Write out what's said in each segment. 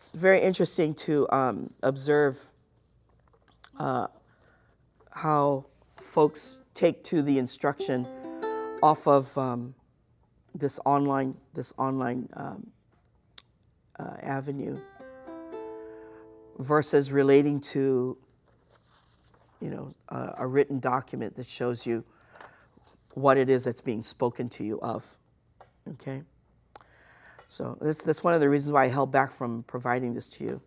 it's very interesting to observe how folks take to the instruction off of this online avenue versus relating to, you know, a written document that shows you what it is that's being spoken to you of. Okay, so that's one of the reasons why I held back from providing this to you,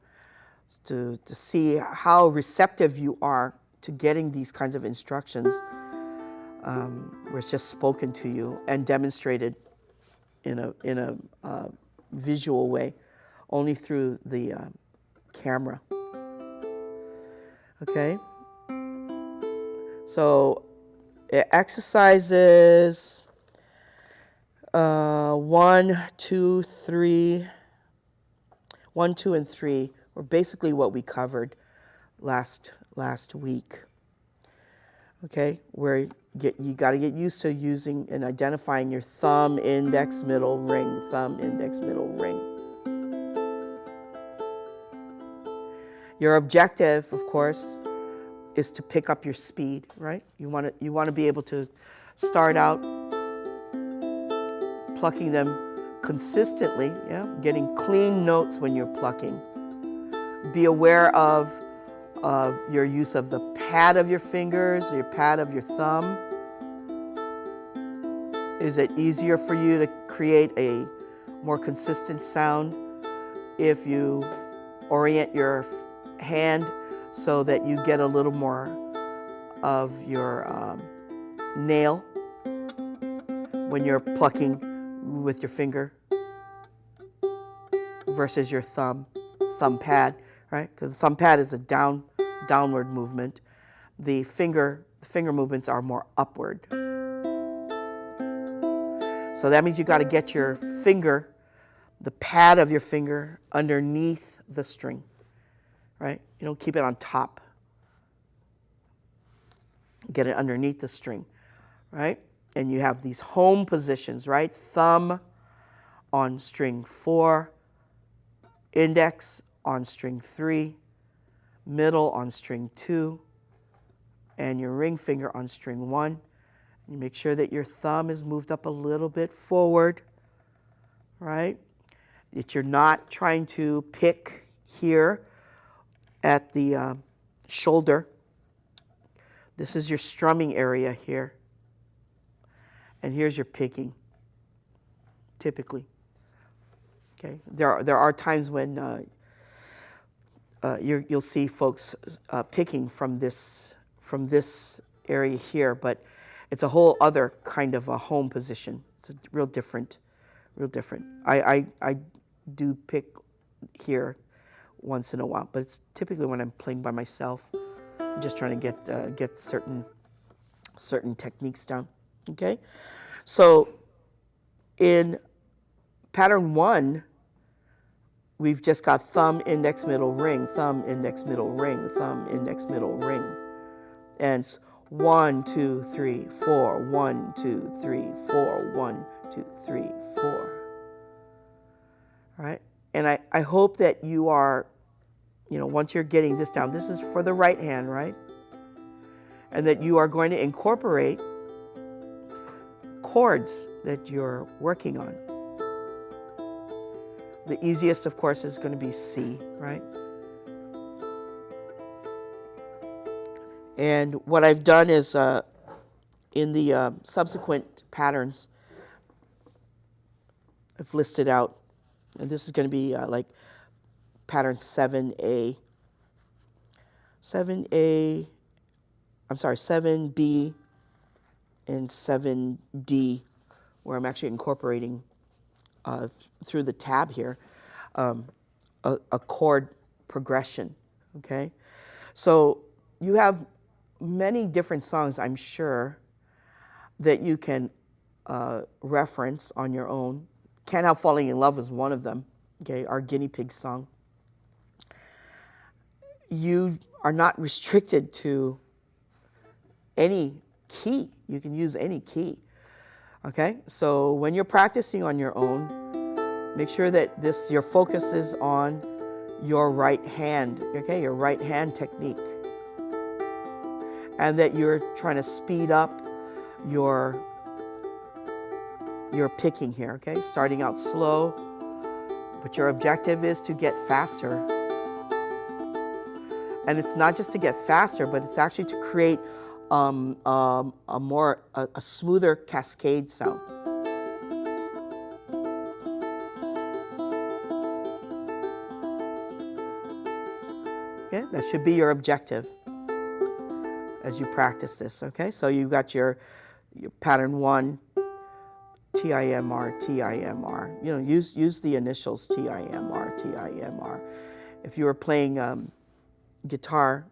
to see how receptive you are to getting these kinds of instructions, where it's just spoken to you and demonstrated in a visual way, only through the camera. Okay, so exercises 1, 2, 3, 1, 2, and 3 were basically what we covered last week. Okay, where you got to get used to using and identifying your thumb, index, middle, ring, thumb, index, middle, ring. Your objective, of course, is to pick up your speed, right? You want to be able to start out plucking them consistently, yeah, getting clean notes when you're plucking. Be aware of your use of the pad of your fingers, your pad of your thumb. Is it easier for you to create a more consistent sound if you orient your hand so that you get a little more of your nail when you're plucking with your finger versus your thumb pad, right? Because the thumb pad is a downward movement. The finger movements are more upward. So that means you got to get your finger, the pad of your finger, underneath the string, right? You don't keep it on top. Get it underneath the string, right? And you have these home positions, right? Thumb on string 4, index on string 3, middle on string 2, and your ring finger on string 1. You make sure that your thumb is moved up a little bit forward, right? That you're not trying to pick here at the shoulder. This is your strumming area here. And here's your picking, typically. Okay, there are times when you'll see folks picking from this area here, but it's a whole other kind of a home position. It's a real different. I do pick here once in a while, but it's typically when I'm playing by myself. I'm just trying to get certain techniques down. Okay, so in pattern 1, we've just got thumb, index, middle, ring, thumb, index, middle, ring, thumb, index, middle, ring, and it's 1, 2, 3, 4, 1, 2, 3, 4, 1, 2, 3, 4. All right, and I hope that you are, once you're getting this down, this is for the right hand, right? And that you are going to incorporate chords that you're working on. The easiest, of course, is going to be C, right? And what I've done is in the subsequent patterns, I've listed out, and this is going to be like pattern 7A, 7B, and 7D, where I'm actually incorporating through the tab here a chord progression, okay? So you have many different songs, I'm sure, that you can reference on your own. Can't Help Falling in Love is one of them, okay, our guinea pig song. You are not restricted to any key. You can use any key, okay? So when you're practicing on your own, make sure that your focus is on your right hand, okay, your right hand technique. And that you're trying to speed up your picking here, okay? Starting out slow, but your objective is to get faster. And it's not just to get faster, but it's actually to create a smoother cascade sound. Okay, that should be your objective as you practice this, okay? So you've got your pattern 1, T-I-M-R, T-I-M-R. You know, use the initials T-I-M-R, T-I-M-R. If you were playing guitar,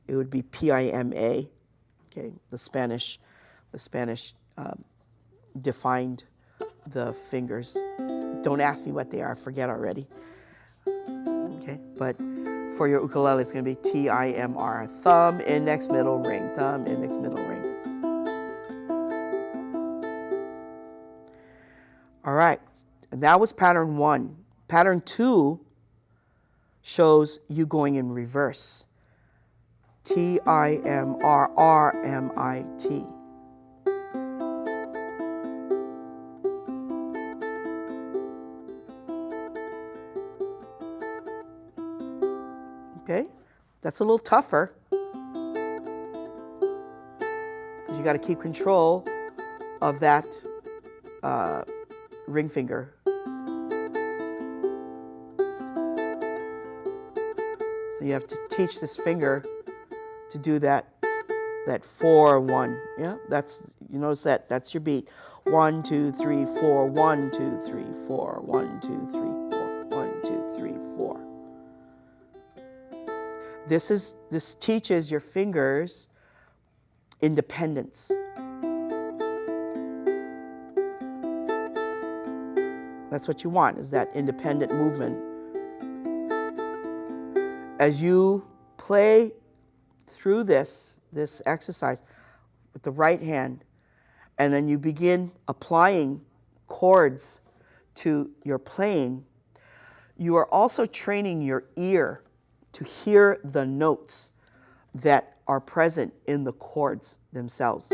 it would be P-I-M-A. Okay, the Spanish defined the fingers. Don't ask me what they are, I forget already. Okay, but for your ukulele, it's going to be T-I-M-R. Thumb, index, middle, ring. Thumb, index, middle, ring. All right, and that was pattern 1. Pattern 2 shows you going in reverse. T-I-M-R-R-M-I-T. Okay, that's a little tougher because you got to keep control of that ring finger. So you have to teach this finger to do that 4-1. Yeah, that's, you notice that's your beat. 1, 2, 3, 4. 1, 2, 3, 4. 1, 2, 3, 4. 1, 2, 3, 4. This teaches your fingers independence. That's what you want, is that independent movement. As you play through this exercise with the right hand, and then you begin applying chords to your playing, you are also training your ear to hear the notes that are present in the chords themselves.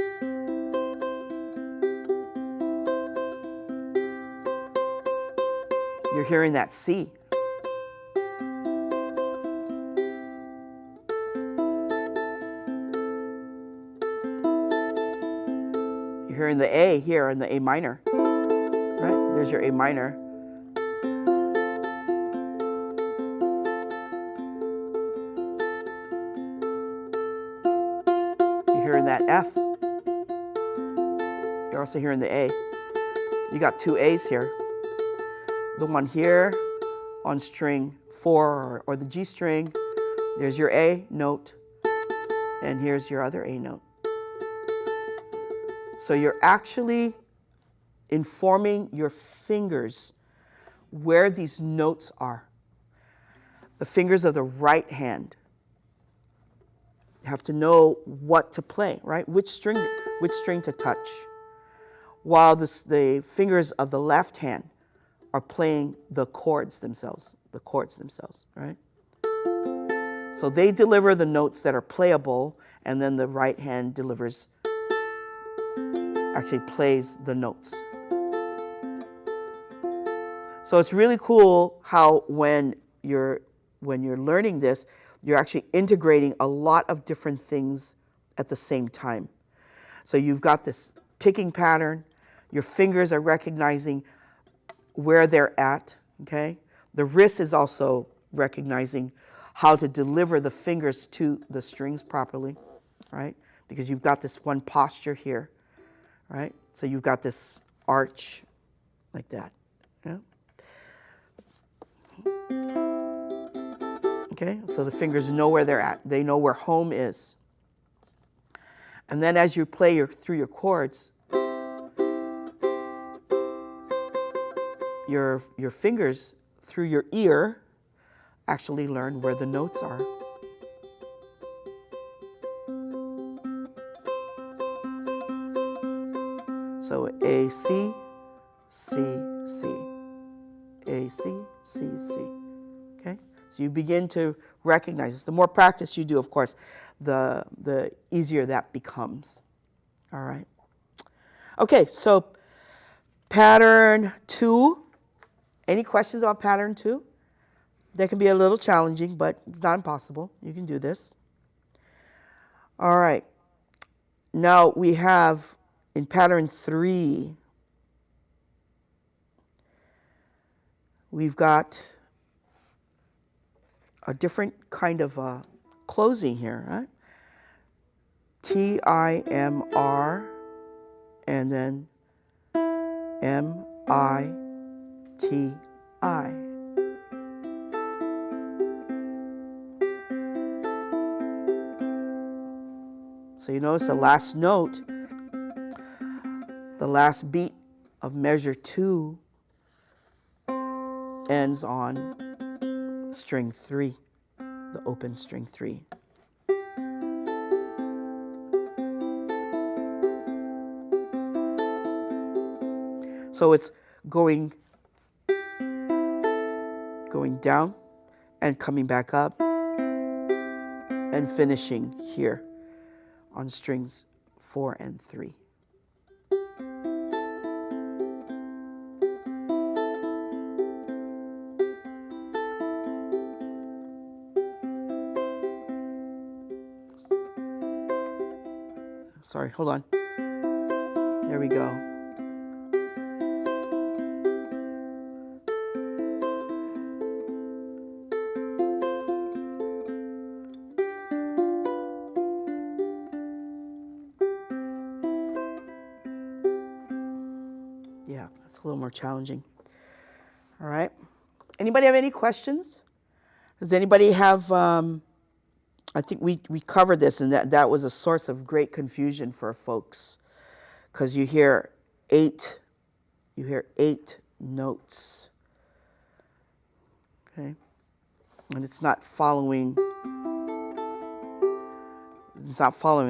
You're hearing that C. You're hearing the A here in the A minor, right? There's your A minor. You're hearing that F. You're also hearing the A. You got 2 A's here. The one here on string 4 or the G string, there's your A note, and here's your other A note. So you're actually informing your fingers where these notes are. The fingers of the right hand have to know what to play, right? Which string to touch. While the fingers of the left hand are playing the chords themselves, right? So they deliver the notes that are playable, and then the right hand actually plays the notes. So it's really cool how when you're learning this, you're actually integrating a lot of different things at the same time. So you've got this picking pattern, your fingers are recognizing where they're at, okay? The wrist is also recognizing how to deliver the fingers to the strings properly, right? Because you've got this one posture here, right? So you've got this arch like that, yeah? Okay, so the fingers know where they're at. They know where home is. And then as you play through your chords, your fingers through your ear actually learn where the notes are. So A, C, C, C, A, C, C, C. Okay? So you begin to recognize this. The more practice you do, of course, the easier that becomes. All right. Okay, so pattern 2. Any questions about pattern 2? That can be a little challenging, but it's not impossible. You can do this. All right. Now we have in pattern 3, we've got a different kind of closing here, right? T-I-M-R and then M-I-T-I. So you notice the last note, the last beat of measure 2 ends on string 3, the open string 3. So it's going down and coming back up and finishing here on strings 4 and 3. Sorry, hold on. There we go. Yeah, that's a little more challenging. All right. Anybody have any questions? Does anybody have, I think we covered this, and that was a source of great confusion for folks, because you hear 8 notes, okay? And it's not following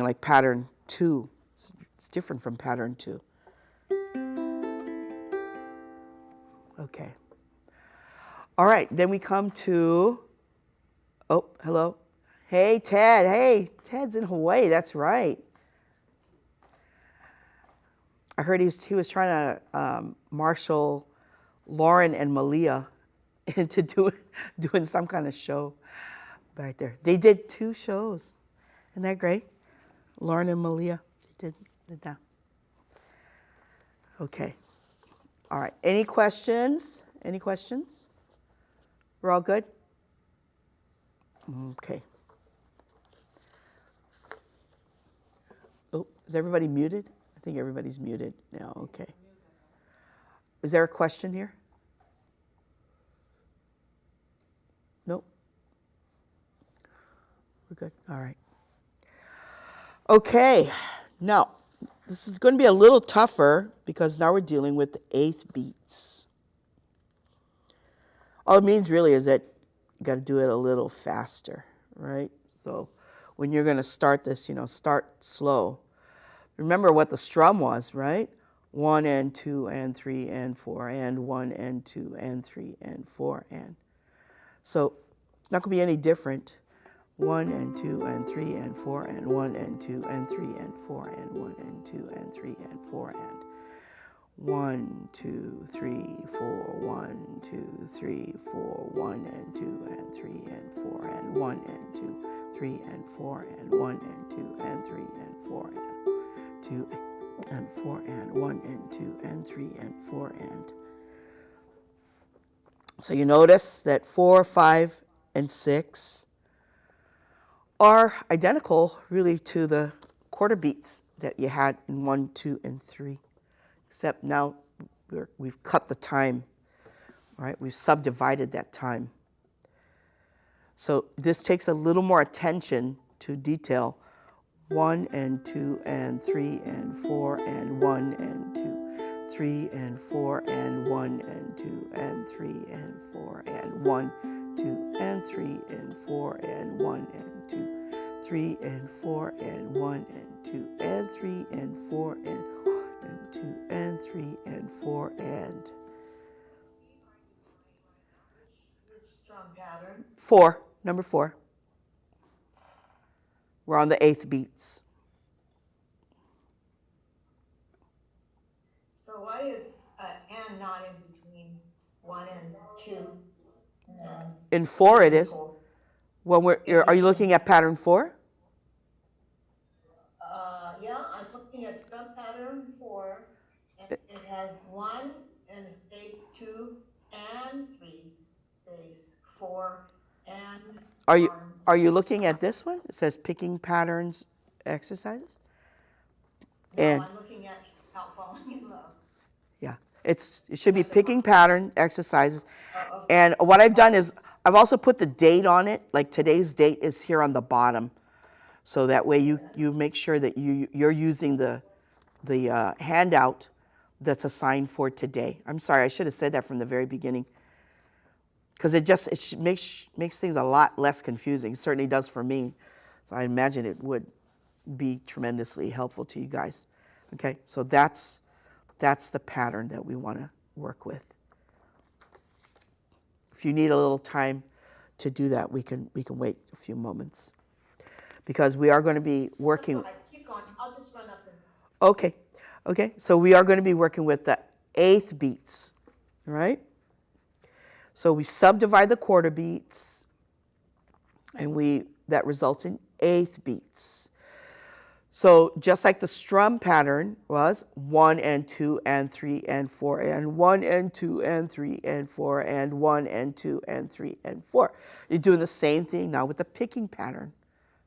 like pattern 2. It's different from pattern 2. Okay. All right, then we come to, oh, hello. Hey, Ted. Hey, Ted's in Hawaii. That's right. I heard he was trying to marshal Lauren and Malia into doing some kind of show back there. They did 2 shows. Isn't that great? Lauren and Malia, they did that. Okay. All right. Any questions? Any questions? We're all good? Okay. Oh, is everybody muted? I think everybody's muted now. Okay. Is there a question here? Nope. We're good. All right. Okay. Now, this is going to be a little tougher because now we're dealing with the 8th beats. All it means really is that you got to do it a little faster, right? So when you're going to start this, start slow. Remember what the strum was, right? 1 and 2 and 3 and 4 and 1 and 2 and 3 and 4 and. So it's not going to be any different. 1 and 2 and 3 and 4 and 1 and 2 and 3 and 4 and 1 and 2 and 3 and 4 and 1, 2, 3, 4, 1, 2, 3, 4, 1 and 2 and 3 and 4 and 1 and 2, 3 and 4 and 1 and 2 and 3 and 4 and 2 and 4 and 1 and 2 and 3 and 4 and. So you notice that 4, 5, and 6 are identical really to the quarter beats that you had in 1, 2, and 3. Except now we've cut the time, all right? We've subdivided that time. So this takes a little more attention to detail. 1 and 2 and 3 and 4 and 1 and 2, 3 and 4 and 1 and 2 and 3 and 4 and 1, 2 and 3 and 4 and 1 and 2, 3 and 4 and 1 and 2 and 3 and 4 and 2 and 3 and 4 and. strum pattern? 4, number 4. We're on the 8th beats. So why is and not in between 1 and 2? In 4 it is. When are you looking at pattern 4? Yeah, I'm looking at strum pattern 4, and it has 1 and space 2 and 3, space 4 and Are you looking at this one? It says picking patterns exercises. No, and I'm looking at Out Falling in Love. Yeah, it should be picking pattern exercises. And what I've done is I've also put the date on it. Like today's date is here on the bottom, so that way you make sure that you're using the handout that's assigned for today. I'm sorry, I should have said that from the very beginning, because it makes things a lot less confusing. It certainly does for me. So I imagine it would be tremendously helpful to you guys. Okay, so that's the pattern that we want to work with. If you need a little time to do that, we can wait a few moments, because we are going to be working. Keep going. I'll just run up and. Okay. So we are going to be working with the 8th beats, all right? So we subdivide the quarter beats, and that results in 8th beats. So just like the strum pattern was 1 and 2 and 3 and 4 and 1 and 2 and 3 and 4 and 1 and 2 and 3 and 4. You're doing the same thing now with the picking pattern.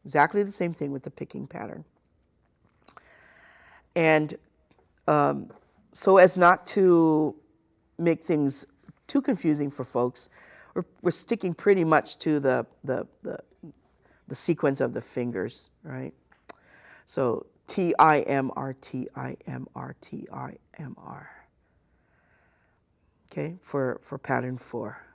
Exactly the same thing with the picking pattern. And so as not to make things too confusing for folks, we're sticking pretty much to the sequence of the fingers, right? So T-I-M-R, T-I-M-R, T-I-M-R. Okay, for pattern 4.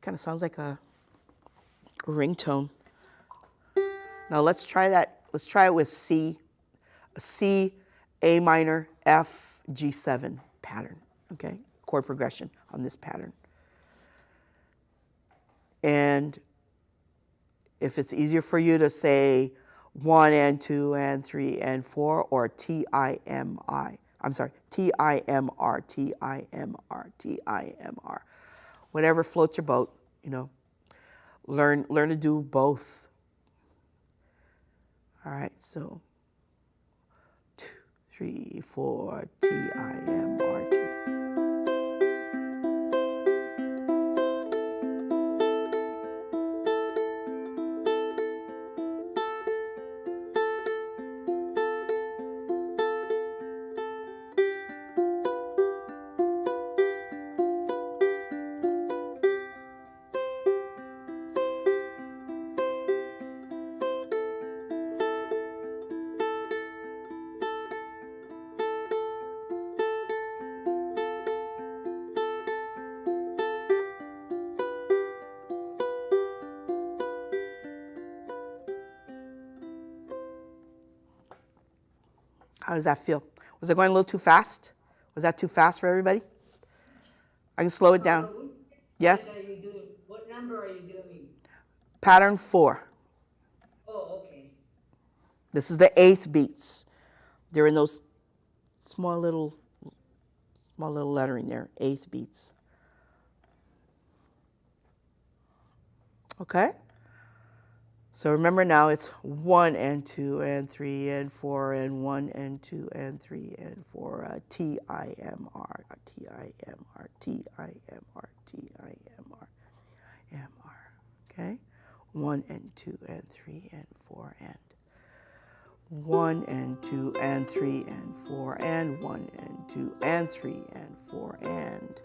Kind of sounds like a ringtone. Now let's try that. Let's try it with C, A minor, F, G7 pattern, okay? Chord progression on this pattern. And if it's easier for you to say 1 and 2 and 3 and 4, or T-I-M-R, T-I-M-R, T-I-M-R. Whatever floats your boat, learn to do both. All right, so 2, 3, 4, T-I-M-R-T. How does that feel? Was it going a little too fast? Was that too fast for everybody? I can slow it down. Yes? What are you doing? What number are you doing? Pattern 4. Oh, okay. This is the 8th beats. They're in those small little lettering there, 8th beats. Okay? So remember now it's 1 and 2 and 3 and 4 and 1 and 2 and 3 and 4. T-I-M-R, T-I-M-R, T-I-M-R, T-I-M-R, M-R. Okay? 1 and 2 and 3 and 4 and 1 and 2 and 3 and 4 and 1 and 2 and 3 and 4 and,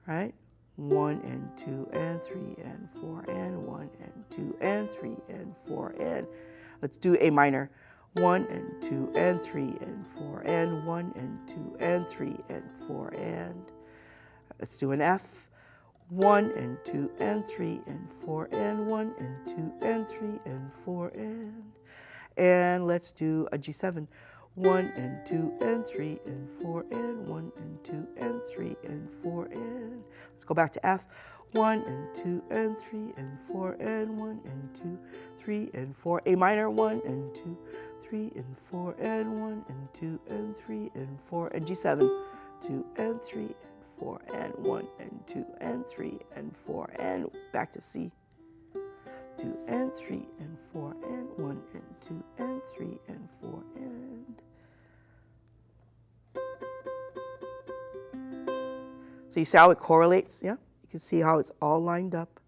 right? 1 and 2 and 3 and 4 and 1 and 2 and 3 and 4 and. Let's do A minor. 1 and 2 and 3 and 4 and 1 and 2 and 3 and 4 and. Let's do an F. 1 and 2 and 3 and 4 and 1 and 2 and 3 and 4 and let's do a G7. 1 and 2 and 3 and 4 and 1 and 2 and 3 and 4 and let's go back to F. 1 and 2 and 3 and 4 and 1 and 2, 3 and 4. A minor. 1 and 2, 3 and 4 and 1 and 2 and 3 and 4 and G7. 2 and 3 and 4 and 1 and 2 and 3 and 4 and back to C. 2 and 3 and 4 and 1 and 2 and 3 and 4 and. So you see how it correlates, yeah? You can see how it's all lined up.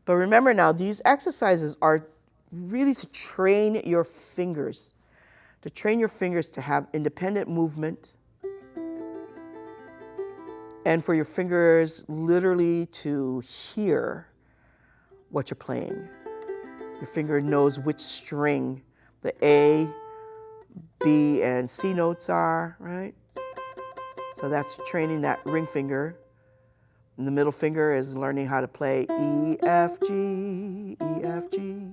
But remember now, these exercises are really to train your fingers, to have independent movement, and for your fingers literally to hear what you're playing. Your finger knows which string the A, B, and C notes are, right? So that's training that ring finger. And the middle finger is learning how to play E, F, G, E, F, G.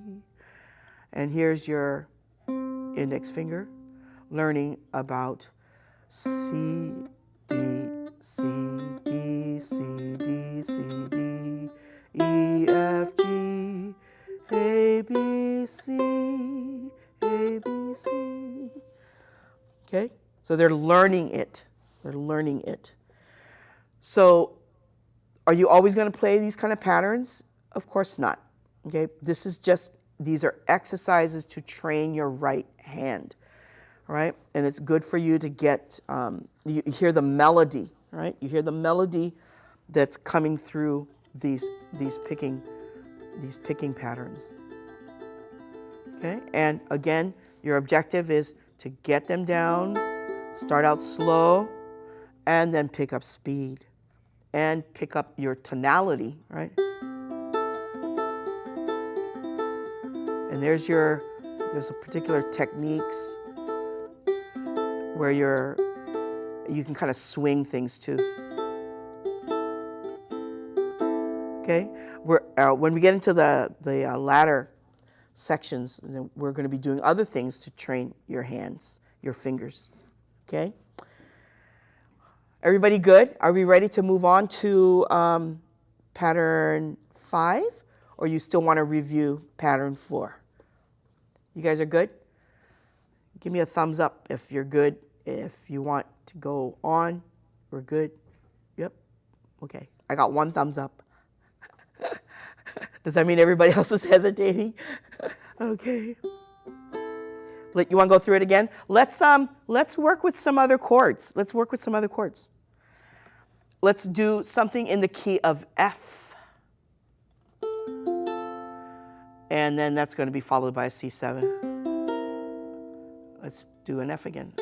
And here's your index finger, learning about C, D, C, D, C, D, C, D, E, F, G, A, B, C, A, B, C. Okay? So they're learning it. They're learning it. So are you always going to play these kind of patterns? Of course not. Okay? These are exercises to train your right hand. All right? And it's good for you to get, you hear the melody, right? You hear the melody that's coming through these picking patterns. Okay? And again, your objective is to get them down, start out slow, and then pick up speed and pick up your tonality, right? And there's a particular techniques where you can kind of swing things too. Okay, when we get into the latter sections, we're going to be doing other things to train your hands, your fingers. Okay. Everybody good? Are we ready to move on to pattern 5, or you still want to review pattern 4? You guys are good? Give me a thumbs up if you're good. If you want to go on, we're good. Yep. Okay. I got 1 thumbs up. Does that mean everybody else is hesitating? Okay. You want to go through it again? Let's work with some other chords. Let's do something in the key of F. And then that's going to be followed by a C7. Let's do an F again.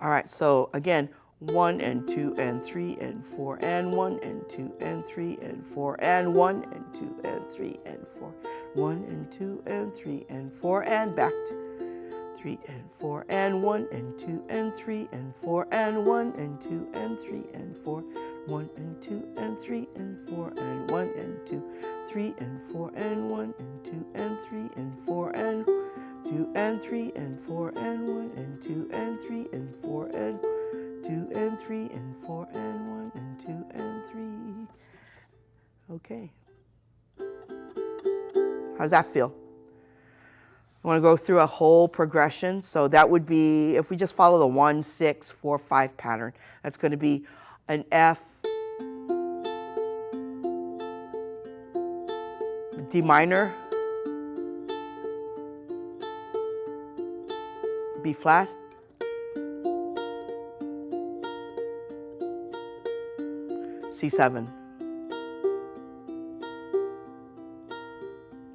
All right, so again, 1 and 2 and 3 and 4 and 1 and 2 and 3 and 4 and 1 and 2 and 3 and 4. 1 and 2 and 3 and 4 and back to 3 and 4 and 1 and 2 and 3 and 4 and 1 and 2 and 3 and 4. 1 and 2 and 3 and 4 and 1 and 2, 3 and 4 and 1 and 2 and 3 and 4 and 2 and 3 and 4 and 1 and 2 and 3 and 4 and 2 and 3 and 4 and 1 and 2 and 3. Okay. How does that feel? I want to go through a whole progression. So that would be, if we just follow the 1, 6, 4, 5 pattern, that's going to be an F, D minor, B flat, C7,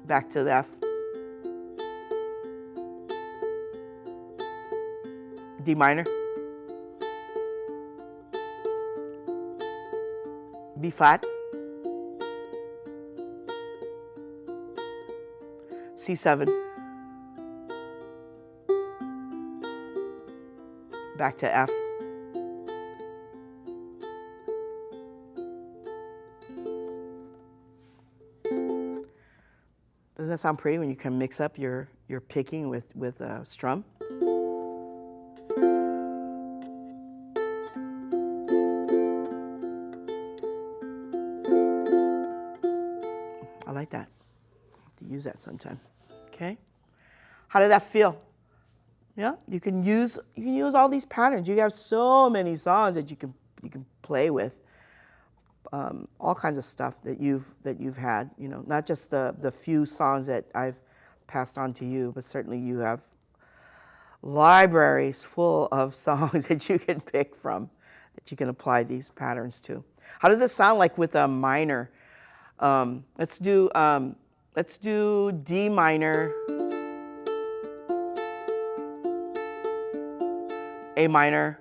back to the F, D minor, B flat, C7, back to F, Doesn't that sound pretty when you can mix up your picking with strum? I like that. I'll have to use that sometime. Okay. How did that feel? Yeah, you can use all these patterns. You have so many songs that you can play with. All kinds of stuff that you've had. You know, not just the few songs that I've passed on to you, but certainly you have libraries full of songs that you can pick from, that you can apply these patterns to. How does it sound like with a minor? Let's do D minor, A minor,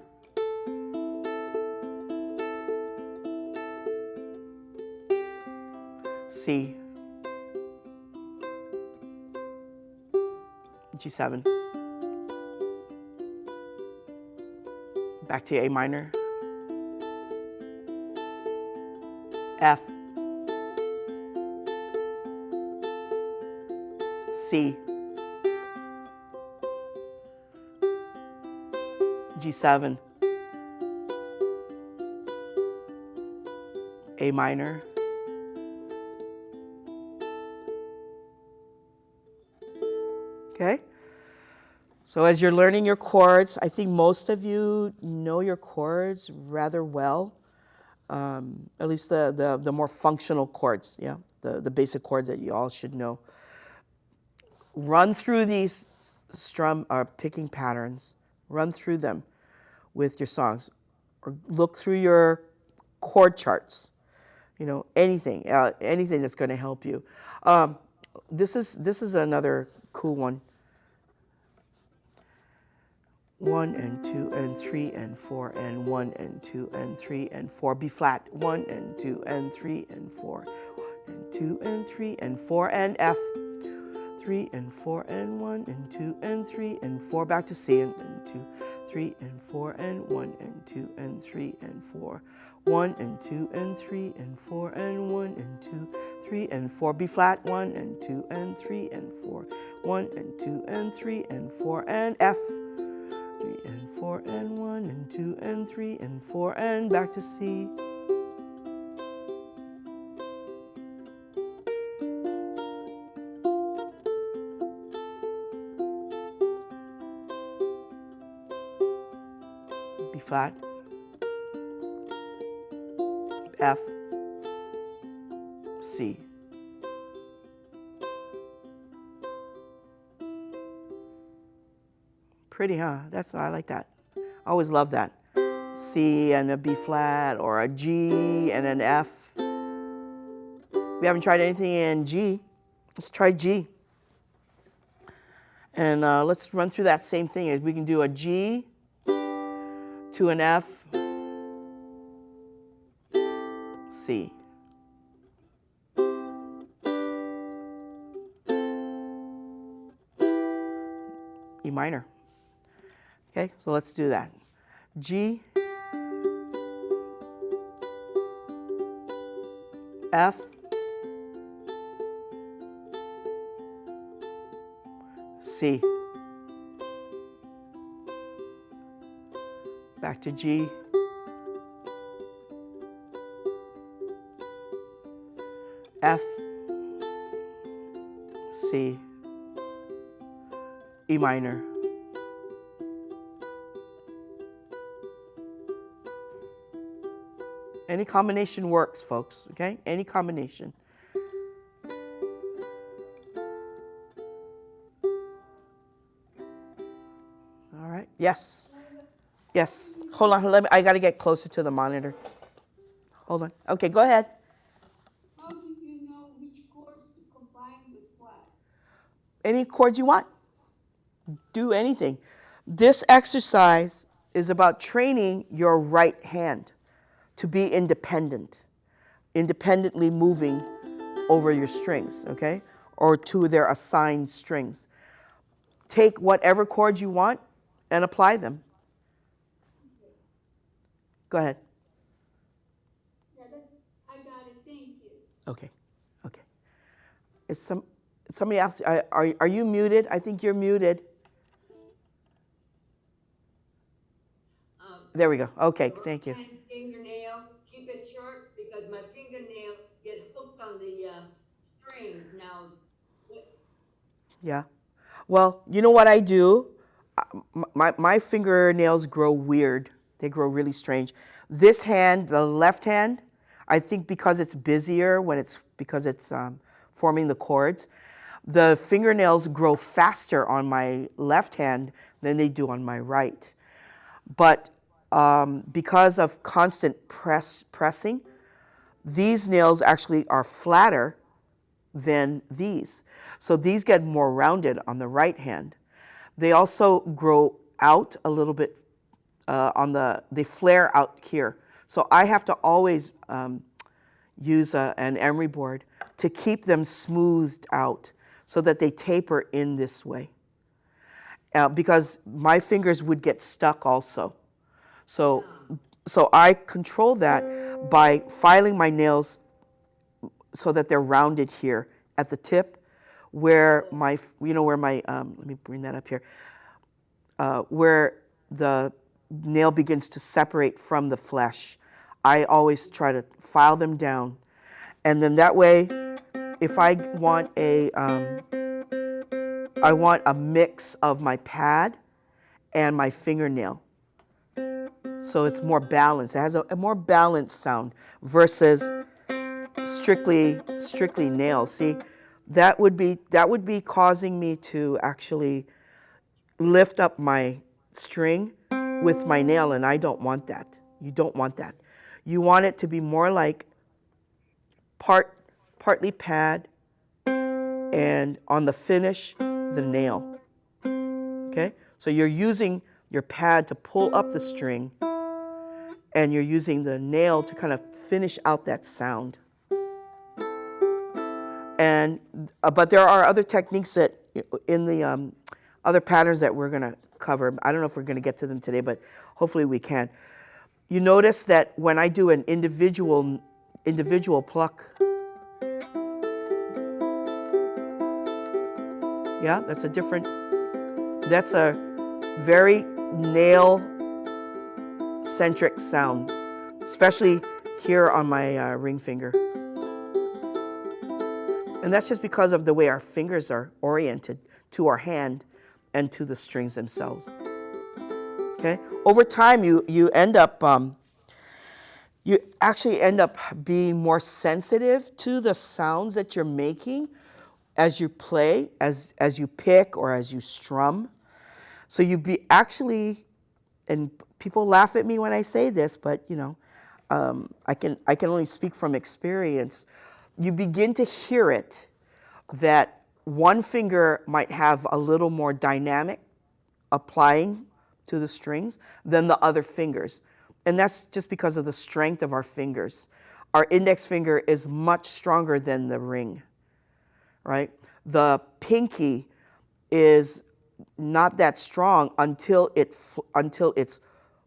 C, G7, back to A minor, F, C, G7, A minor, okay? So as you're learning your chords, I think most of you know your chords rather well, at least the more functional chords, yeah, the basic chords that you all should know. Run through these strum or picking patterns, run through them with your songs, or look through your chord charts, you know, anything that's going to help you. This is another cool one. 1 and 2 and 3 and 4 and 1 and 2 and 3 and 4. B flat. 1 and 2 and 3 and 4. 1 and 2 and 3 and 4 and F. 3 and 4 and 1 and 2 and 3 and 4. Back to C and 2, 3 and 4 and 1 and 2 and 3 and 4. 1 and 2 and 3 and 4 and 1 and 2, 3 and 4. B flat. 1 and 2 and 3 and 4. 1 and 2 and 3 and 4 and F. 3 and 4 and 1 and 2 and 3 and 4 and back to C. B flat, F, C. Pretty, huh? I like that. I always love that. C and a B flat, or a G and an F. We haven't tried anything in G. Let's try G. And let's run through that same thing. We can do a G to an F, C. E minor. Okay, so let's do that. G, F, C. Back to G, F, C, E minor. Any combination works, folks, okay? Any combination. All right, yes. Yes, hold on, I gotta get closer to the monitor. Hold on, okay, go ahead. How do you know which chords to combine with what? Any chords you want. Do anything. This exercise is about training your right hand to be independent, independently moving over your strings, okay? Or to their assigned strings. Take whatever chords you want and apply them. Go ahead. Yeah, I got it, thank you. Okay, okay. Is somebody asked, are you muted? I think you're muted. There we go. Okay, thank you. Fingernail, keep it short because my fingernail gets hooked on the strings now. Yeah. Well, you know what I do? My fingernails grow weird. They grow really strange. This hand, the left hand, I think because it's busier because it's forming the chords, the fingernails grow faster on my left hand than they do on my right. But because of constant pressing, these nails actually are flatter than these. So these get more rounded on the right hand. They also grow out a little bit they flare out here. So I have to always use an emery board to keep them smoothed out so that they taper in this way. Because my fingers would get stuck also. So I control that by filing my nails so that they're rounded here at the tip, where my, let me bring that up here, where the nail begins to separate from the flesh. I always try to file them down. And then that way, if I want a mix of my pad and my fingernail. So it's more balanced. It has a more balanced sound versus strictly nails. See, that would be causing me to actually lift up my string with my nail, and I don't want that. You don't want that. You want it to be more like partly pad, and on the finish, the nail. Okay? So you're using your pad to pull up the string, and you're using the nail to kind of finish out that sound. And but there are other techniques that in the other patterns that we're going to cover. I don't know if we're going to get to them today, but hopefully we can. You notice that when I do an individual pluck, yeah, that's a very nail-centric sound, especially here on my ring finger. And that's just because of the way our fingers are oriented to our hand and to the strings themselves. Okay? Over time, you actually end up being more sensitive to the sounds that you're making as you play, as you pick or as you strum. So and people laugh at me when I say this, but I can only speak from experience. You begin to hear it that one finger might have a little more dynamic applying to the strings than the other fingers. And that's just because of the strength of our fingers. Our index finger is much stronger than the ring, right? The pinky is not that strong until it's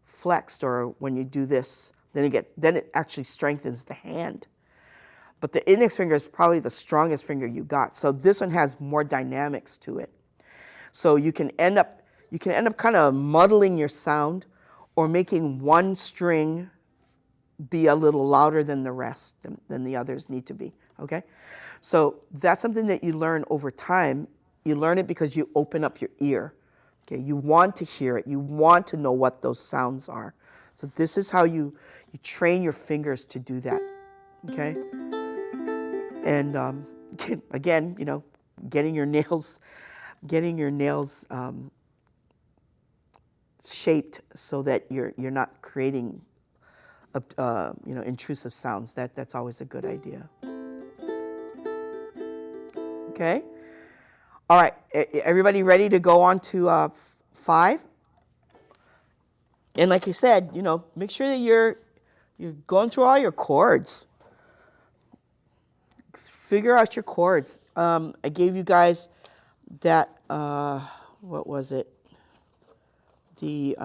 flexed, or when you do this, then it actually strengthens the hand. But the index finger is probably the strongest finger you got. So this one has more dynamics to it. So you can end up kind of muddling your sound, or making one string be a little louder than the rest, than the others need to be, okay? So that's something that you learn over time. You learn it because you open up your ear, okay? You want to hear it. You want to know what those sounds are. So this is how you train your fingers to do that, okay? And again, getting your nails shaped so that you're not creating intrusive sounds. That's always a good idea. Okay. All right. Everybody ready to go on to 5? And like I said, make sure that you're going through all your chords. Figure out your chords. I gave you guys that, what was it? The,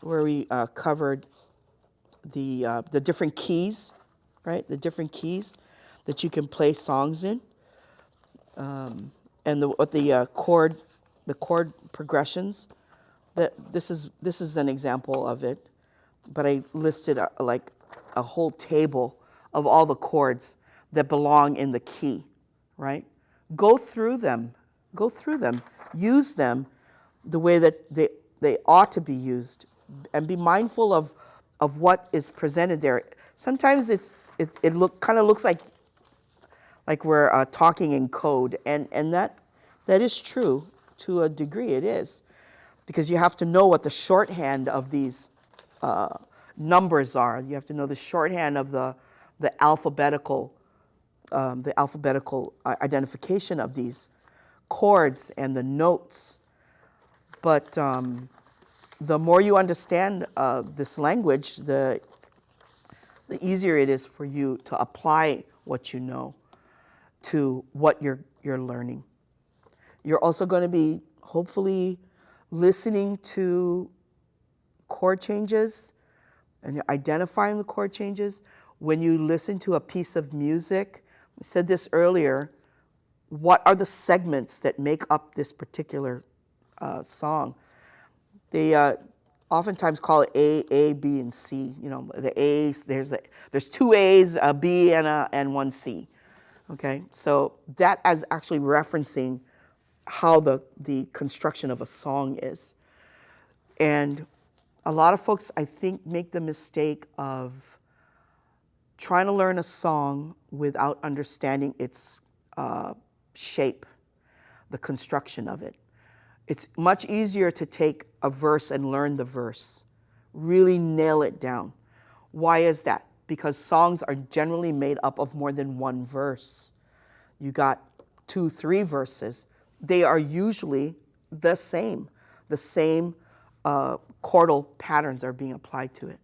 where we covered the different keys right? The different keys that you can play songs in, and the chord progressions. That this is an example of it, but I listed like a whole table of all the chords that belong in the key, right? Go through them, use them the way that they ought to be used, and be mindful of what is presented there. Sometimes it kind of looks like we're talking in code, and that is true to a degree. It is, because you have to know what the shorthand of these numbers are. You have to know the shorthand of the alphabetical identification of these chords and the notes. But the more you understand this language, the easier it is for you to apply what you know to what you're learning. You're also going to be hopefully listening to chord changes and identifying the chord changes. When you listen to a piece of music, I said this earlier, what are the segments that make up this particular song? They oftentimes call it A, B, and C. You know, the A's, there's two A's, a B, and one C. Okay, so that is actually referencing how the construction of a song is. And a lot of folks, I think, make the mistake of trying to learn a song without understanding its shape, the construction of it. It's much easier to take a verse and learn the verse, really nail it down. Why is that? Because songs are generally made up of more than one verse. You got 2, 3 verses. They are usually the same. The same chordal patterns are being applied to it.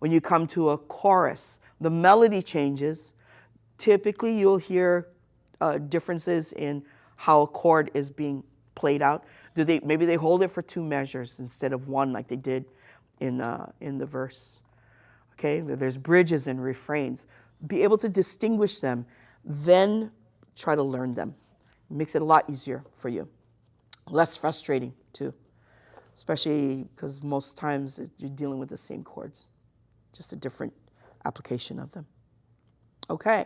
When you come to a chorus, the melody changes. Typically, you'll hear differences in how a chord is being played out. Maybe they hold it for 2 measures instead of 1, like they did in the verse. Okay, there's bridges and refrains. Be able to distinguish them, then try to learn them. It makes it a lot easier for you. Less frustrating too, especially because most times you're dealing with the same chords, just a different application of them. Okay,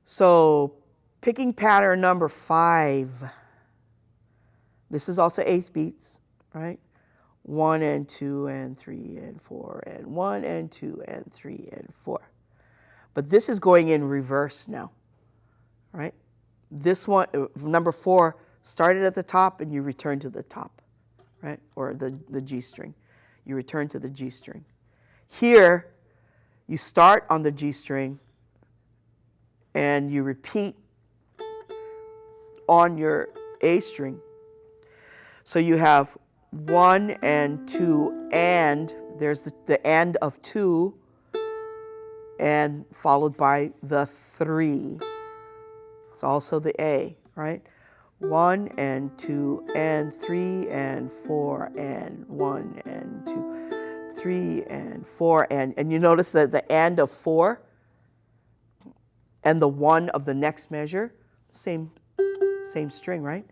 so picking pattern number 5. This is also 8th beats, right? 1 and 2 and 3 and 4 and 1 and 2 and 3 and 4. But this is going in reverse now, right? This one, number 4, started at the top and you return to the top, right? Or the G string. You return to the G string. Here, you start on the G string and you repeat on your A string. So you have 1 and 2 and, there's the and of 2, and followed by the 3. It's also the A, right? 1 and 2 and 3 and 4 and 1 and 2, 3 and 4 and you notice that the and of 4 and the 1 of the next measure, same string, right?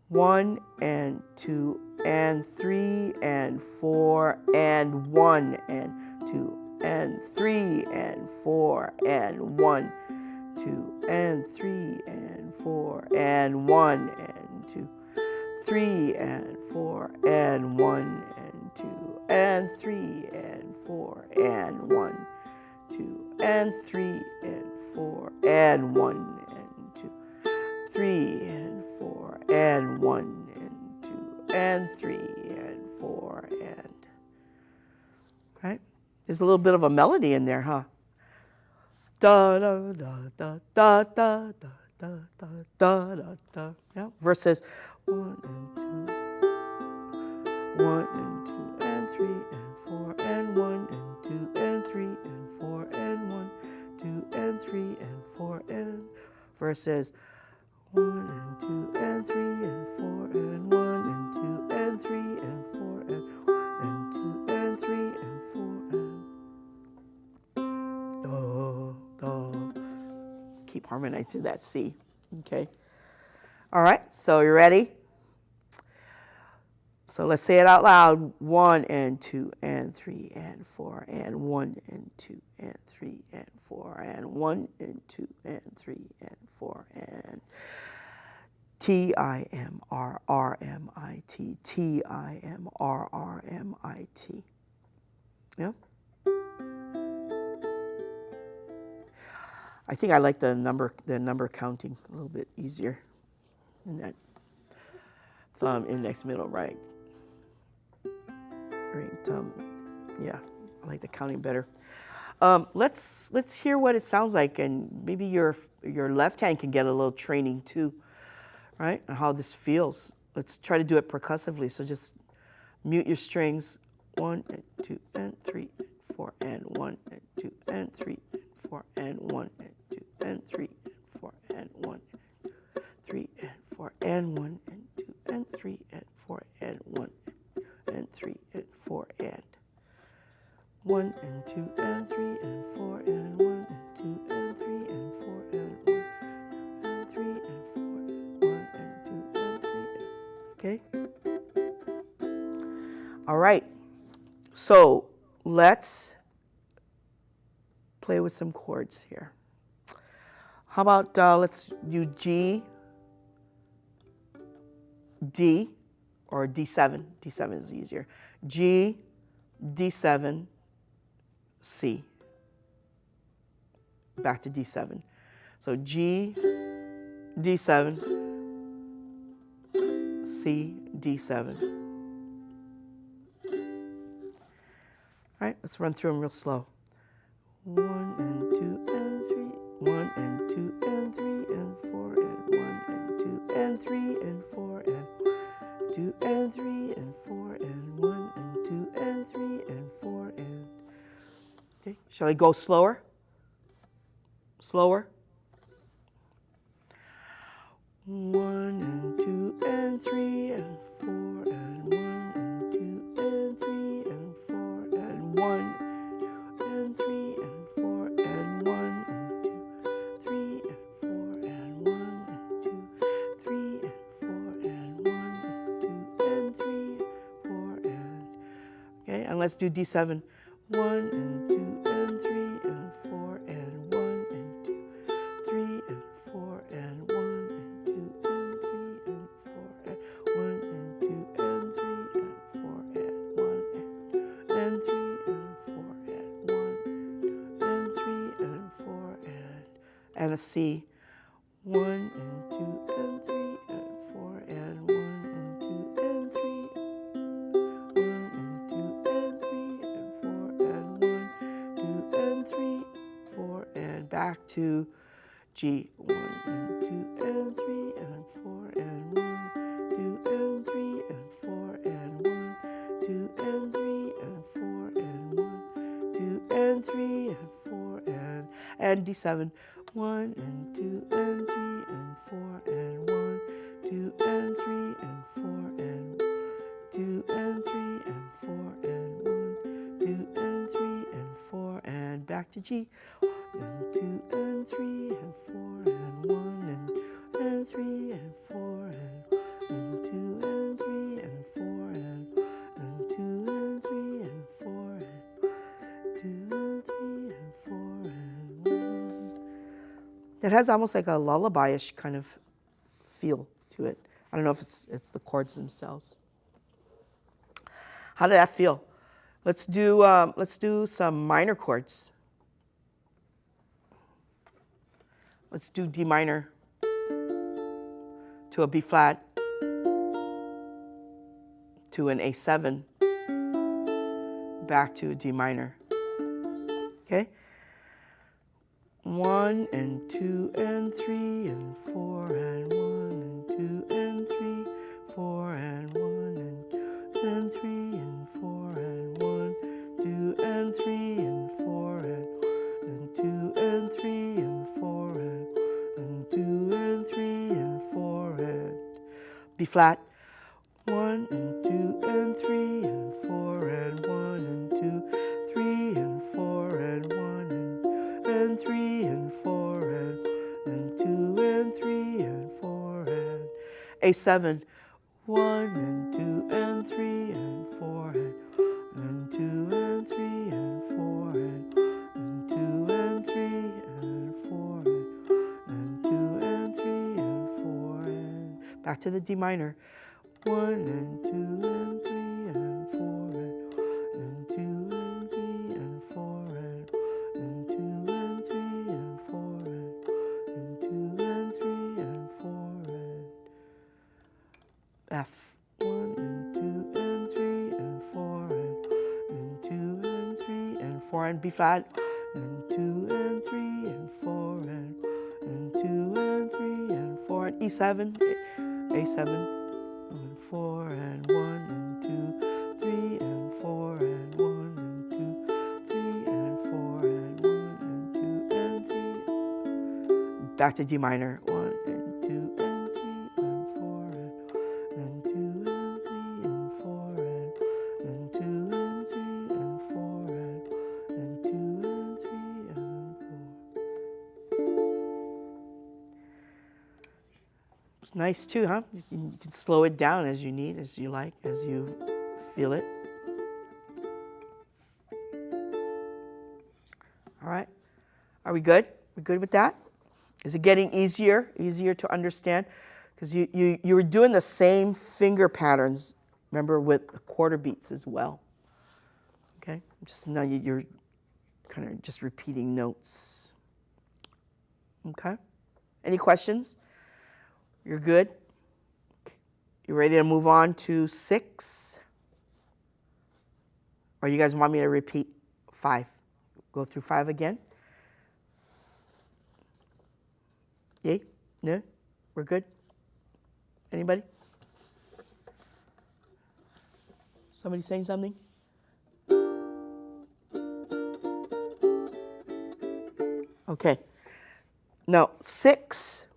1 and 2 and 3 and 4 and 1 and 2 and 3 and 4 and 1, 2 and 3 and 4 and 1 and 2, 3 and 4 and 1 and 2 and 3 and 4 and 1, 2 and 3 and 4 and 1 and 2, 3 and 4 and 1 and 2 and 3 and 4 and, right? There's a little bit of a melody in there, huh? Da da da da da da da da da da da. Yeah. Versus 1 and 2, 1 and 2 and 3 and 4 and 1 and 2 and 3 and 4 and 1, 2 and 3 and 4 and, versus 1 and 2 and 3 and 4 and 1 and 2 and 3 and 4 and 1 and 2 and 3 and 4 and. keep harmonizing that C. Okay. All right, so you ready? So let's say it out loud. 1 and 2 and 3 and 4 and 1 and 2 and 3 and 4 and 1 and 2 and 3 and 4 and T-I-M-R-R-M-I-T, T-I-M-R-R-M-I-T. Yeah? I think I like the number counting a little bit easier in that thumb, index, middle, right. Yeah, I like the counting better. Let's hear what it sounds like, and maybe your left hand can get a little training too, right? And how this feels. Let's try to do it percussively. So just mute your strings. 1 and 2 and 3 and 4 and 1 and 2 and 3 and 4 and 1 and 2 and 3 and 4 and 1 and 2, 3 and 4 and 1 and 2 and 3 and 4 and 1 and 3 and 4 and 1 and 2 and 3 and 4 and 1 and 2 and 3 and 4 and 1 and 3 and 4 and 1 and 2 and 3 and, okay? All right. So let's play with some chords here. How about let's do G, D, or D7. D7 is easier. G, D7, C. Back to D7. So G, D7, C, D7. All right, let's run through them real slow. 1 and 2 and 3, 1 and 2 and 3 and 4 and 1 and 2 and 3 and 4 and 2 and 3 and 4 and 1 and 2 and 3 and 4 and. Okay, shall I go slower? Slower. 1 and 2 and 3 and 4 and 1 and 2 and 3 and 4 and 1 and 3 and 4 and 1 and 2, 3 and 4 and 1 and 2, 3 and 4 and 1 and 2 and 3 and 4 and. Okay, and let's do D7. 1 and 2 and 3 and 4 and 1 and 2, 3 and 4 and 1 and 2 and 3 and 4 and 1 and 2 and 3 and 4 and 1 and 2 and 3 and 4 and 1 and 3 and 4 and a C. 1 and 2 and 3 and 4 and 1 and 2 and 3. 1 and 2 and 3 and 4 and 1, 2 and 3, 4 and back to G. 1 and 2 and 3 and 4 and 1, 2 and 3 and 4 and 1, 2 and 3 and 4 and 1, 2 and 3 and 4 and D7. 1 and 2 and 3 and 4 and 1, 2 and 3 and 4 and 2 and 3 and 4 and 1, 2 and 3 and 4 and back to G. 1 and 2 and 3 and 4 and 1 and 3 and 4 and 2 and 3 and 4 and 2 and 3 and 4 and 2 and 3 and 4 and 1. It has almost like a lullaby-ish kind of feel to it. I don't know if it's the chords themselves. How did that feel? Let's do some minor chords. Let's do D minor to a B flat to an A7 back to a D minor. Okay? 1 and 2 and 3 and 4 and 1 and 2 and 3, 4 and 1 and 2 and 3 and 4 and 1, 2 and 3 and 4 and 2 and 3 and 4 and 2 and 3 and 4 and B flat. 1 and 2 and 3 and 4 and 1 and 2, 3 and 4 and 1 and 3 and 4 and A7. 1 and 2 and 3 and 4 and 2 and 3 and 4 and 2 and 3 and 4 and 2 and 3 and 4 and back to the D minor. 1 and 2 and 3 and 4 and 2 and 3 and 4 and 2 and 3 and 4 and 2 and 3 and 4 and F. 1 and 2 and 3 and 4 and 2 and 3 and 4 and B flat. And 2 and 3 and 4 and 2 and 3 and 4 and E7, A7. And 4 and 1 and 2, 3 and 4 and 1 and 2, 3 and 4 and 1 and 2 and 3. Back to D minor. 1 and 2 and 3 and 4 and 2 and 3 and 4 and 2 and 3 and 4 and 2 and 3 and 4. It's nice too, huh? You can slow it down as you need, as you like, as you feel it. All right. Are we good? We good with that? Is it getting easier to understand? Because you were doing the same finger patterns, remember, with the quarter beats as well. Okay? Just now you're kind of just repeating notes. Okay? Any questions? You're good? You ready to move on to 6? Or you guys want me to repeat 5? Go through 5 again? Yay? No? We're good? Anybody? Somebody saying something? Okay. Now, 6,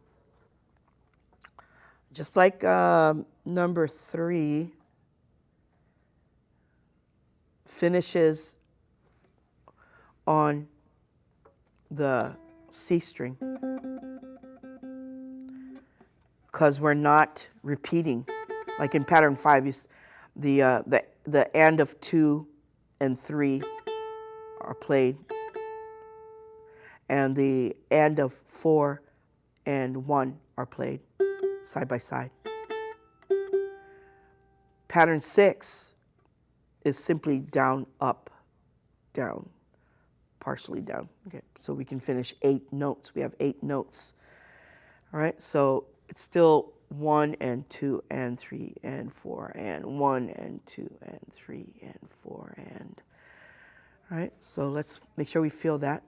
just like number 3, finishes on the C string, because we're not repeating. Like in pattern 5, the end of 2 and 3 are played, and the end of 4 and 1 are played side by side. Pattern 6 is simply down, up, down, partially down. Okay, so we can finish 8 notes. We have 8 notes. All right, so it's still 1 and 2 and 3 and 4 and 1 and 2 and 3 and 4 and. All right, so let's make sure we feel that.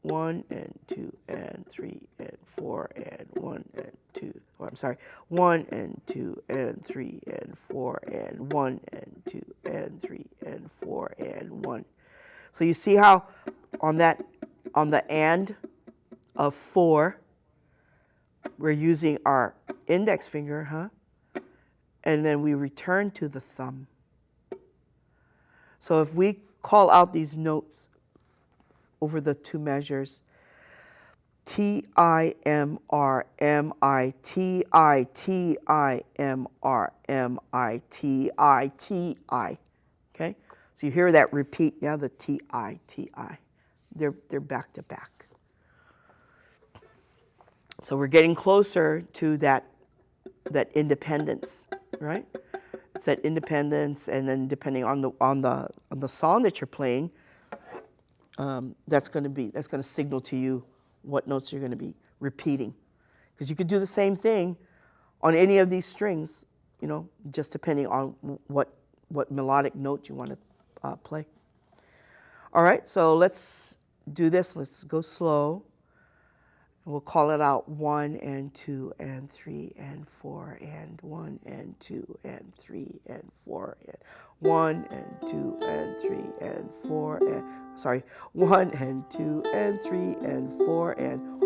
1 and 2 and 3 and 4 and 1 and 2. Oh, I'm sorry. 1 and 2 and 3 and 4 and 1 and 2 and 3 and 4 and 1. So you see how on the end of 4, we're using our index finger, huh? And then we return to the thumb. So if we call out these notes over the 2 measures, T, I, M, R, M, I, T, I, T, I, M, R, M, I, T, I, T, I. Okay? So you hear that repeat, yeah, the T, I, T, I. They're back to back. So we're getting closer to that independence, right? It's that independence, and then depending on the song that you're playing, that's going to signal to you what notes you're going to be repeating, because you could do the same thing on any of these strings, just depending on what melodic note you want to play. All right, so let's do this. Let's go slow. We'll call it out 1 and 2 and 3 and 4 and 1 and 2 and 3 and 4 and 1 and 2 and 3 and 4 and 1 and 2 and 3 and 4 and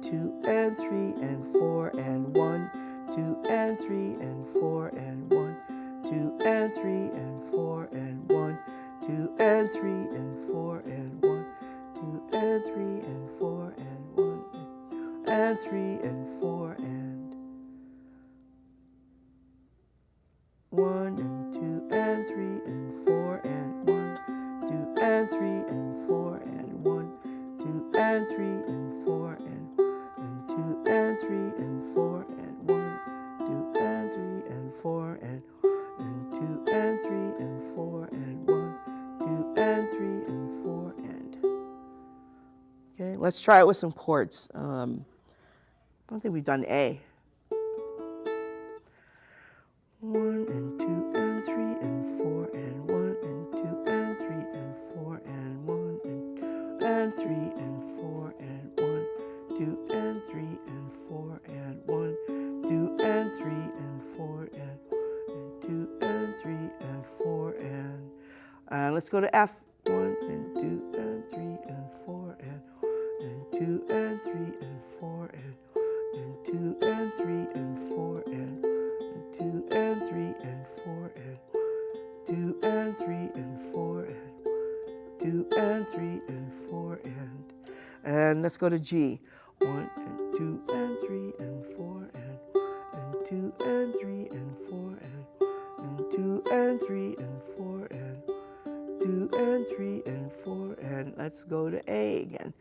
2 and 3 and 4 and 1, 2 and 3 and 4 and 1, 2 and 3 and 4 and 1, 2 and 3 and 4 and 1, 2 and 3 and 4 and 1 and 3 and 4 and 1 and 2 and 3 and 4 and 1, 2 and 3 and 4 and 1, 2 and 3 and 4 and 2 and 3 and 4 and 1, 2 and 3 and 4 and 2 and 3 and 4 and 1, 2 and 3 and 4 and. Okay, let's try it with some chords. I don't think we've done A. 1 and 2 and 3 and 4 and 1 and 2 and 3 and 4 and 1 and 2 and 3 and 4 and 1, 2 and 3 and 4 and 1, 2 and 3 and 4 and 2 and 3 and 4 and let's go to F. 1 and 2 and 3 and 4 and 2 and 3 and 4 and 2 and 3 and 4 and 2 and 3 and 4 and 2 and 3 and 4 and 2 and 3 and 4 and let's go to G. 1 and 2 and 3 and 4 and 2 and 3 and 4 and 2 and 3 and 4 and 2 and 3 and 4 and let's go to A again.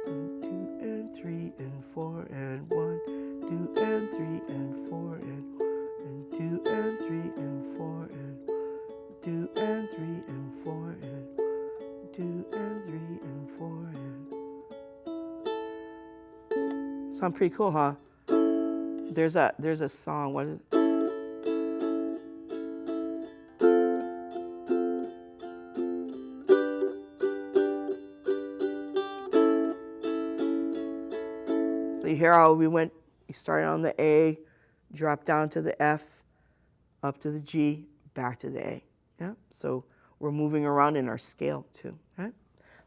1, 2 and 3 and 4 and 1, 2 and 3 and 4 and 2 and 3 and 4 and 2 and 3 and 4 and 2 and 3 and 4 and. Sound pretty cool, huh? There's a song. What is it? So you hear how we started on the A, dropped down to the F, up to the G, back to the A. Yeah. So we're moving around in our scale too. Right?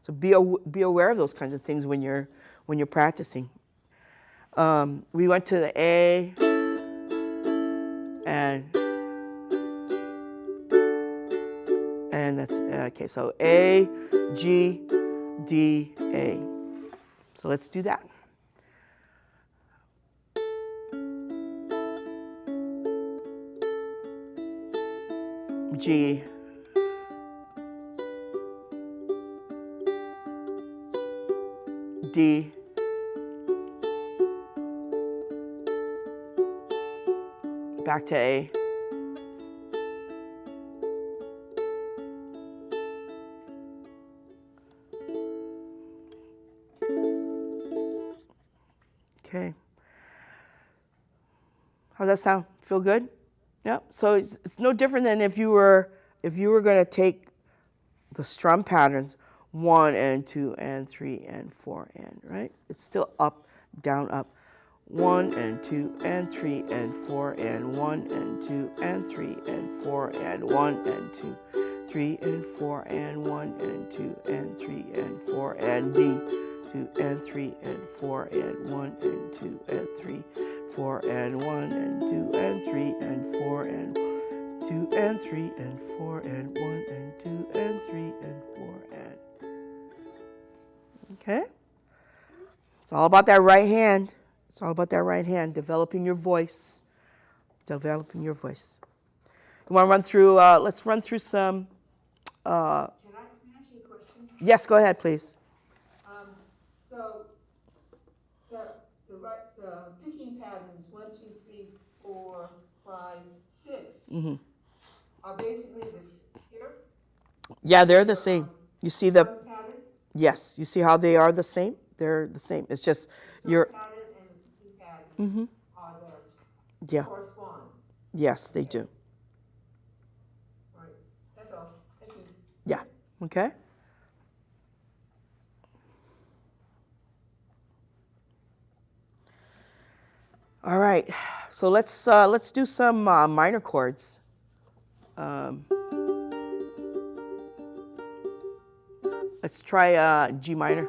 So be aware of those kinds of things when you're practicing. We went to the A, and that's okay. So A, G, D, A. So let's do that. G, D, back to A, okay. How's that sound? Feel good? Yeah. So it's no different than if you were going to take the strum patterns 1 and 2 and 3 and 4 and, right? It's still up, down, up. 1 and 2 and 3 and 4 and 1 and 2 and 3 and 4 and 1 and 2, 3 and 4 and 1 and 2 and 3 and 4 and D, 2 and 3 and 4 and 1 and 2 and 3, 4 and 1 and 2 and 3 and 4 and 2 and 3 and 4 and 1 and 2 and 3 and 4 and. Okay? It's all about that right hand. It's all about that right hand, developing your voice. Developing your voice. You want to run through, let's run through some. Can I ask you a question? Yes, go ahead, please. So the picking patterns 1, 2, 3, 4, 5, 6 are basically this here. Yeah, they're the same. You see the, Pattern, yes, you see how they are the same? They're the same. It's just your, pattern and the picking patterns are the yeah, correspond. yes, they do. Right. That's all. Thank you. Yeah, okay. All right, so let's do some minor chords. Let's try G minor.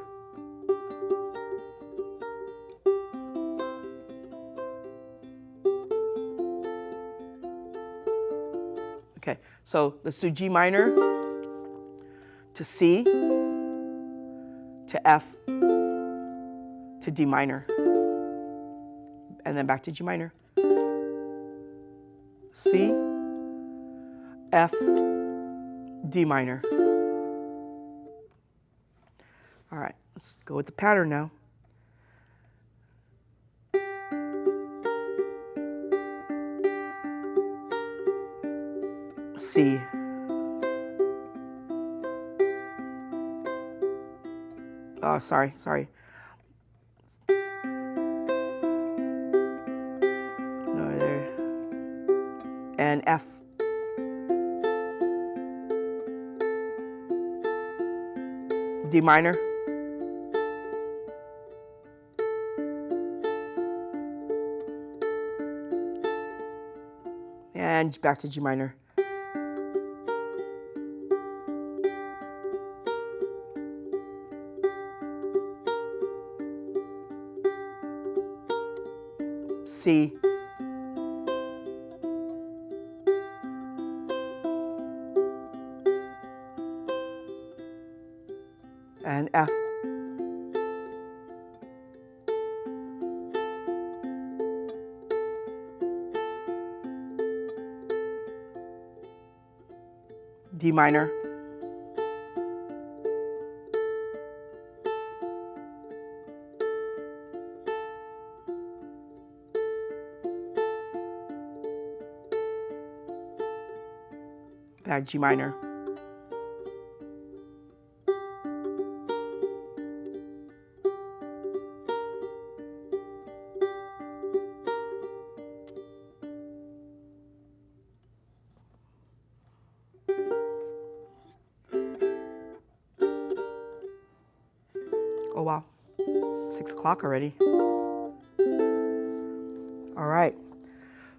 Okay, so let's do G minor to C to F to D minor, and then back to G minor. C F, D minor. All right, let's go with the pattern now. C. Oh, sorry. No, there. And F. D minor. And back to G minor. C. And F. D minor. Back G minor. Oh wow, 6 o'clock already. All right.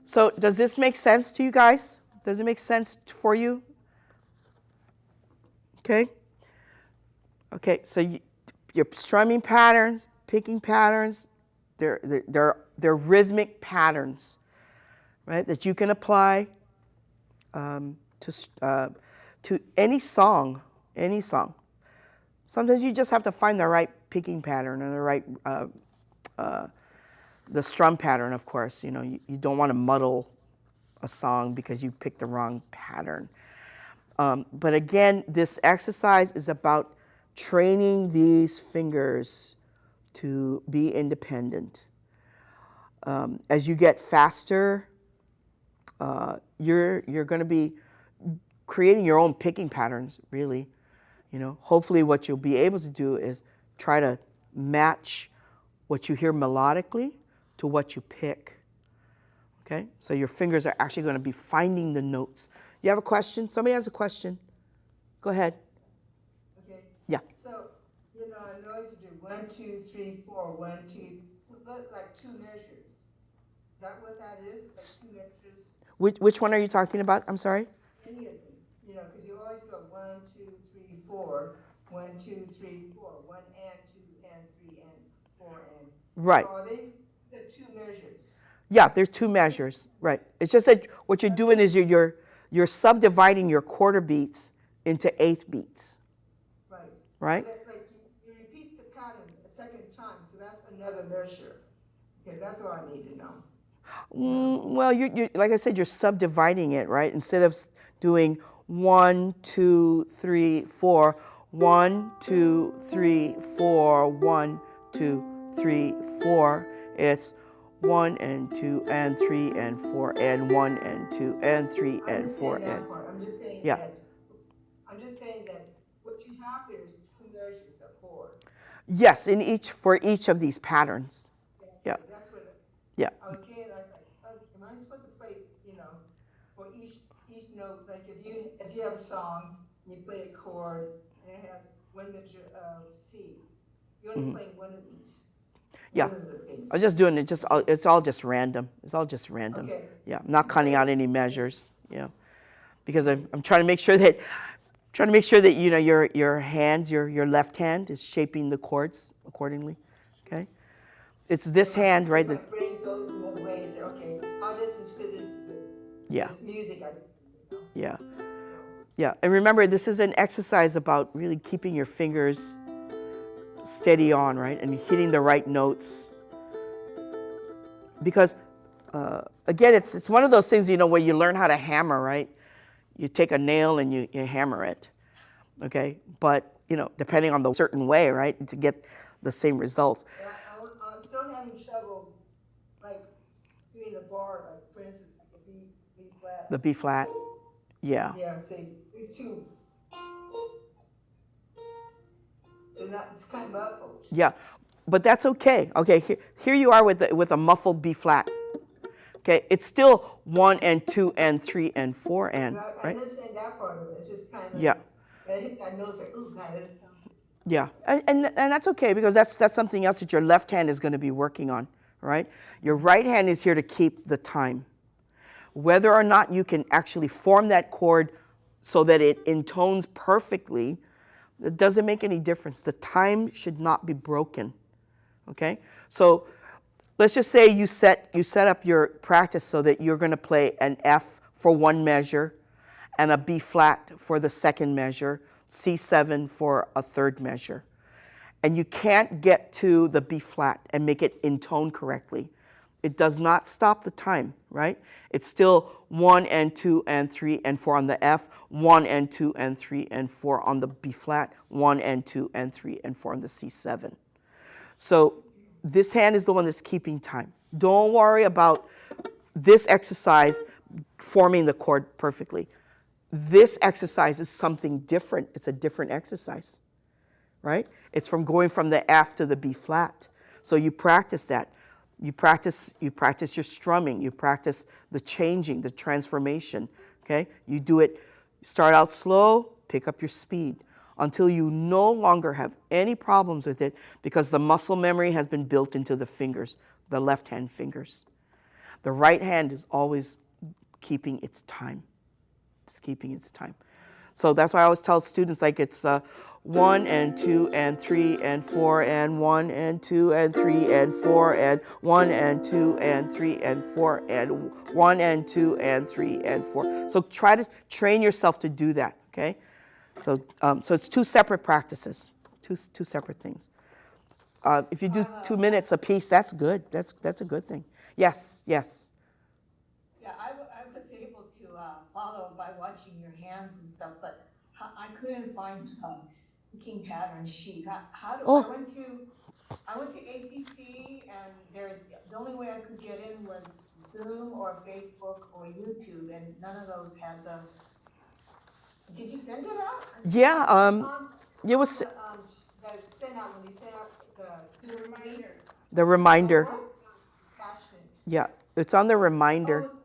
So does this make sense to you guys? Does it make sense for you? Okay. Okay, so your strumming patterns, picking patterns, they're rhythmic patterns, right? That you can apply to any song, any song. Sometimes you just have to find the right picking pattern or the right the strum pattern. Of course, you know you don't want to muddle a song because you picked the wrong pattern. But again, this exercise is about training these fingers to be independent. As you get faster, you're going to be creating your own picking patterns, really. You know, hopefully what you'll be able to do is try to match what you hear melodically to what you pick. Okay? So your fingers are actually going to be finding the notes. You have a question? Somebody has a question. Go ahead. Okay. Yeah. So, you know, I know you do 1, 2, 3, 4, 1, 2, like 2 measures. Is that what that is? Like 2 measures? Which one are you talking about? I'm sorry? Any of them. You know, because you always go 1, 2, 3, 4, 1, 2, 3, 4, 1 and 2 and 3 and 4 and. Right. So are they the 2 measures? Yeah, there's 2 measures. Right. It's just that what you're doing is you're subdividing your quarter beats into eighth beats. Right. Right? So like you repeat the pattern a second time, so that's another measure. Okay, that's all I need to know. Well, you like I said, you're subdividing it, right? Instead of doing 1, 2, 3, 4, 1, 2, 3, 4, 1, 2, 3, 4. It's 1 and 2 and 3 and 4 and 1 and 2 and 3 and 4 and. I'm just saying yeah. that. I'm just saying that what you have there is 2 measures of chord. Yes, for each of these patterns. Yeah. That's what. Yeah. I was saying, I was like, oh, am I supposed to play, you know, for each note? Like if you have a song, you play a chord, and it has 1 measure of C. You're only playing one of these. Yeah. One of the things. I was just doing it. It's all just random. It's all just random. Okay. Yeah. I'm not cutting out any measures. Yeah. Because I'm trying to make sure that you know your hands, your left hand is shaping the chords accordingly. Okay. It's this hand right. My brain goes in one way and say, okay, how does this fit into this music? Yeah. Yeah. And remember, this is an exercise about really keeping your fingers steady on, right, and hitting the right notes. Because again, it's one of those things, you know, where you learn how to hammer, right? you take a nail and you hammer it, okay? But, you know, depending on the certain way, right, to get the same results. I'm still having trouble, like, doing the bar, like, for instance, like a B flat. The B flat, yeah. Yeah, see, these two. They're not, it's kind of muffled. Yeah, but that's okay. Okay, here you are with a muffled B flat. Okay, it's still 1 and 2 and 3 and 4 and, I right? understand that part of it. It's just kind of. Yeah. I hit that nose like, ooh, God, that's. Yeah, and that's okay because that's something else that your left hand is going to be working on, right? Your right hand is here to keep the time. Whether or not you can actually form that chord so that it intones perfectly, it doesn't make any difference. The time should not be broken, okay? So let's just say you set up your practice so that you're going to play an F for one measure and a B flat for the second measure, C7 for a third measure. And you can't get to the B flat and make it intone correctly. It does not stop the time, right? It's still 1 and 2 and 3 and 4 on the F, 1 and 2 and 3 and 4 on the B flat, 1 and 2 and 3 and 4 on the C7. So this hand is the one that's keeping time. Don't worry about this exercise forming the chord perfectly. This exercise is something different. It's a different exercise, right? It's from going from the F to the B flat. So you practice that. You practice your strumming. You practice the changing, the transformation, okay? You do it, start out slow, pick up your speed until you no longer have any problems with it because the muscle memory has been built into the fingers, the left hand fingers. The right hand is always keeping its time. It's keeping its time. So that's why I always tell students, like, it's 1 and 2 and 3 and 4 and 1 and 2 and 3 and 4 and 1 and 2 and 3 and 4 and 1 and 2 and 3 and 4. So try to train yourself to do that, okay? So it's two separate practices, two separate things. If you do 2 minutes a piece, that's good. That's a good thing. Yes. Yeah, I was able to follow by watching your hands and stuff, but I couldn't find the picking pattern sheet. How do I went to ACC, and the only way I could get in was Zoom or Facebook or YouTube, and none of those had the. Did you send it out? Yeah. It was Send out when you send out the reminder. the reminder. Attachment. Yeah, it's on the reminder. Oh,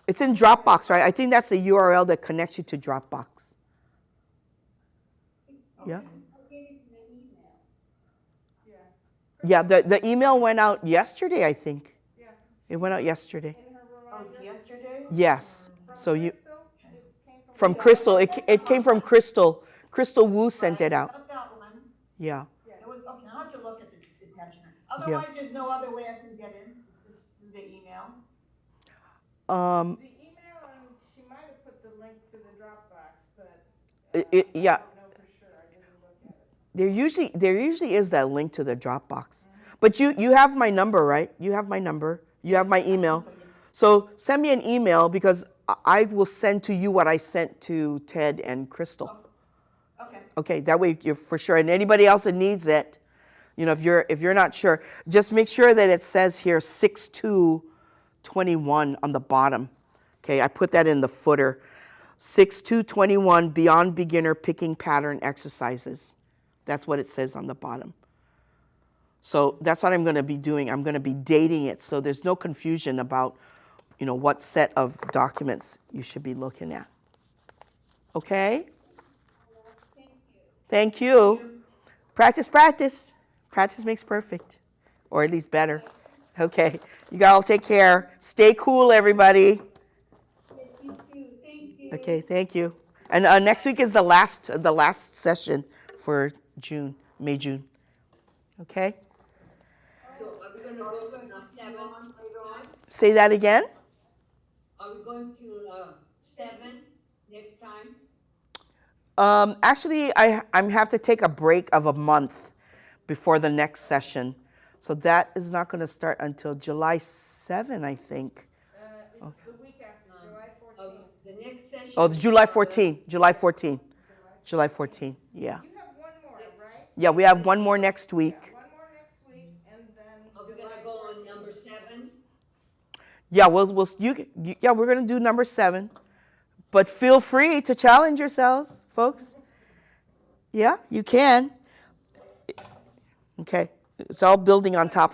It's in Dropbox, right? I think that's the URL that connects you to Dropbox. Yeah. Yeah, the email went out yesterday, I think. Yeah. It went out yesterday. oh, it's yesterday's? Yes. So you from Crystal. It came from Crystal. Crystal Wu sent it out. I got that one. Yeah. It was, okay, I'll have to look at the attachment. Otherwise, there's no other way I can get in, just through the email. The email, and she might have put the link to the Dropbox, but Yeah. I don't know for sure. I didn't look at it. There usually is that link to the Dropbox. But you have my number, right? You have my number. You have my email. So send me an email because I will send to you what I sent to Ted and Crystal. Okay. Okay, that way you're for sure. And anybody else that needs it, you know, if you're not sure, just make sure that it says here 6/2/21 on the bottom. Okay, I put that in the footer. 6/2/21 Beyond Beginner Picking Pattern Exercises. That's what it says on the bottom. So that's what I'm going to be doing. I'm going to be dating it so there's no confusion about, you know, what set of documents you should be looking at. Okay? Thank you. Practice, practice. Practice makes perfect, or at least better. Okay, you all take care. Stay cool, everybody. Yes, you do. Thank you. Okay, thank you. And next week is the last session for June, May, June. Okay? So are we gonna go to 7 later on? Say that again? Are we going to 7 next time? Actually, I have to take a break of a month before the next session. So that is not going to start until July 7, I think. It's the week after, July 14th. The next session Oh, the July 14, July 14, July 14, yeah. You have one more, right? Yeah, we have one more next week. One more next week, and then. Are we gonna go on number 7? Yeah, yeah, we're gonna do number 7, but feel free to challenge yourselves, folks. Yeah, you can. Okay, it's all building on top